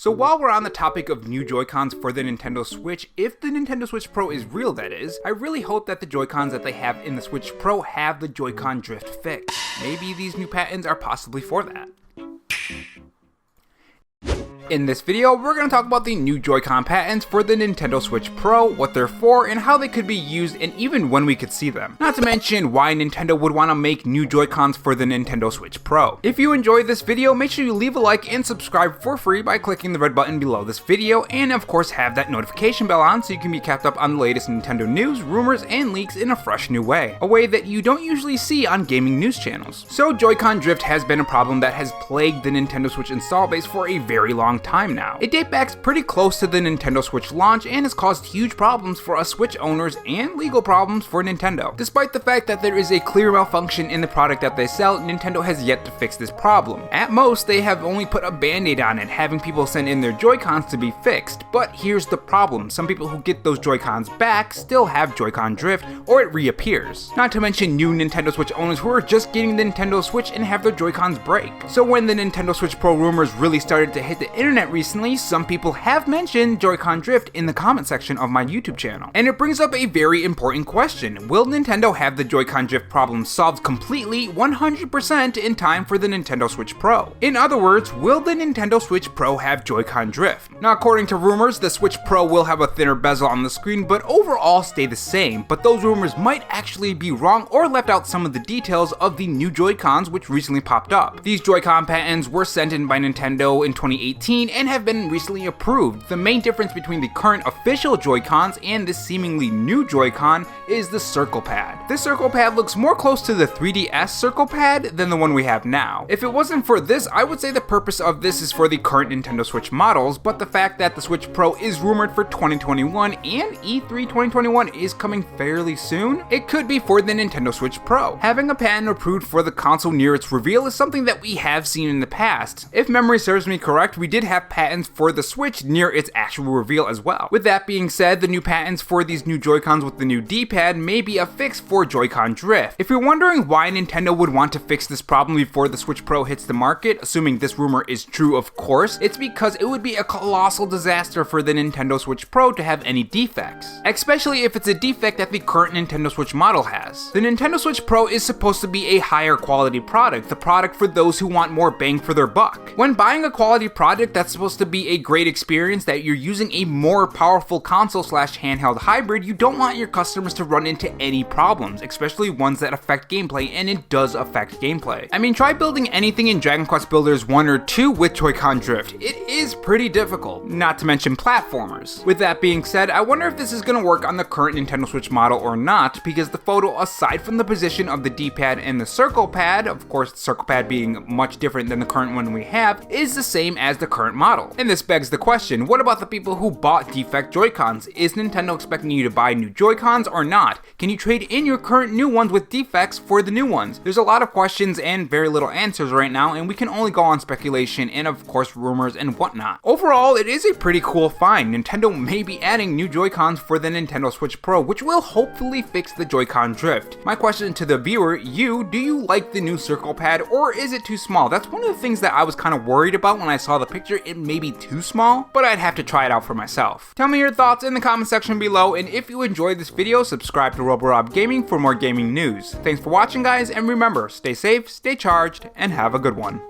So while we're on the topic of new Joy-Cons for the Nintendo Switch, if the Nintendo Switch Pro is real that is, I really hope that the Joy-Cons that they have in the Switch Pro have the Joy-Con drift fixed. Maybe these new patents are possibly for that. In this video, we're going to talk about the new Joy-Con patents for the Nintendo Switch Pro, what they're for, and how they could be used, and even when we could see them. Not to mention why Nintendo would want to make new Joy-Cons for the Nintendo Switch Pro. If you enjoyed this video, make sure you leave a like and subscribe for free by clicking the red button below this video, and of course have that notification bell on so you can be kept up on the latest Nintendo news, rumors, and leaks in a fresh new way. A way that you don't usually see on gaming news channels. So Joy-Con drift has been a problem that has plagued the Nintendo Switch install base for a very long time now. It dates back pretty close to the Nintendo Switch launch and has caused huge problems for us Switch owners and legal problems for Nintendo. Despite the fact that there is a clear malfunction in the product that they sell, Nintendo has yet to fix this problem. At most, they have only put a band-aid on it, having people send in their Joy-Cons to be fixed. But here's the problem, some people who get those Joy-Cons back still have Joy-Con drift, or it reappears. Not to mention new Nintendo Switch owners who are just getting the Nintendo Switch and have their Joy-Cons break. So when the Nintendo Switch Pro rumors really started to hit the internet recently, some people have mentioned Joy-Con drift in the comment section of my YouTube channel. And it brings up a very important question. Will Nintendo have the Joy-Con drift problem solved completely 100% in time for the Nintendo Switch Pro? In other words, will the Nintendo Switch Pro have Joy-Con drift? Now, according to rumors, the Switch Pro will have a thinner bezel on the screen, but overall stay the same. But those rumors might actually be wrong or left out some of the details of the new Joy-Cons which recently popped up. These Joy-Con patents were sent in by Nintendo in 2018 and have been recently approved. The main difference between the current official Joy-Cons and this seemingly new Joy-Con is the circle pad. This circle pad looks more close to the 3DS circle pad than the one we have now. If it wasn't for this, I would say the purpose of this is for the current Nintendo Switch models, but the fact that the Switch Pro is rumored for 2021 and E3 2021 is coming fairly soon, it could be for the Nintendo Switch Pro. Having a patent approved for the console near its reveal is something that we have seen in the past. If memory serves me correct, we did have patents for the Switch near its actual reveal as well. With that being said, the new patents for these new Joy-Cons with the new D-pad may be a fix for Joy-Con drift. If you're wondering why Nintendo would want to fix this problem before the Switch Pro hits the market, assuming this rumor is true of course, it's because it would be a colossal disaster for the Nintendo Switch Pro to have any defects. Especially if it's a defect that the current Nintendo Switch model has. The Nintendo Switch Pro is supposed to be a higher quality product, the product for those who want more bang for their buck. When buying a quality product that's supposed to be a great experience, that you're using a more powerful console / handheld hybrid, you don't want your customers to run into any problems, especially ones that affect gameplay, and it does affect gameplay. I mean, try building anything in Dragon Quest Builders 1 or 2 with Joy-Con drift. It is pretty difficult, not to mention platformers. With that being said, I wonder if this is going to work on the current Nintendo Switch model or not, because the photo, aside from the position of the D-pad and the circle pad, of course the circle pad being much different than the current one we have, is the same as the current model. And this begs the question, what about the people who bought defect Joy-Cons? Is Nintendo expecting you to buy new Joy-Cons or not? Can you trade in your current new ones with defects for the new ones? There's a lot of questions and very little answers right now, and we can only go on speculation and of course rumors and whatnot. Overall, it is a pretty cool find. Nintendo may be adding new Joy-Cons for the Nintendo Switch Pro, which will hopefully fix the Joy-Con drift. My question to the viewer, do you like the new circle pad, or is it too small? That's one of the things that I was kind of worried about when I saw the picture. It may be too small, but I'd have to try it out for myself. Tell me your thoughts in the comment section below, and if you enjoyed this video, subscribe to RoboRob Gaming for more gaming news. Thanks for watching, guys, and remember, stay safe, stay charged, and have a good one.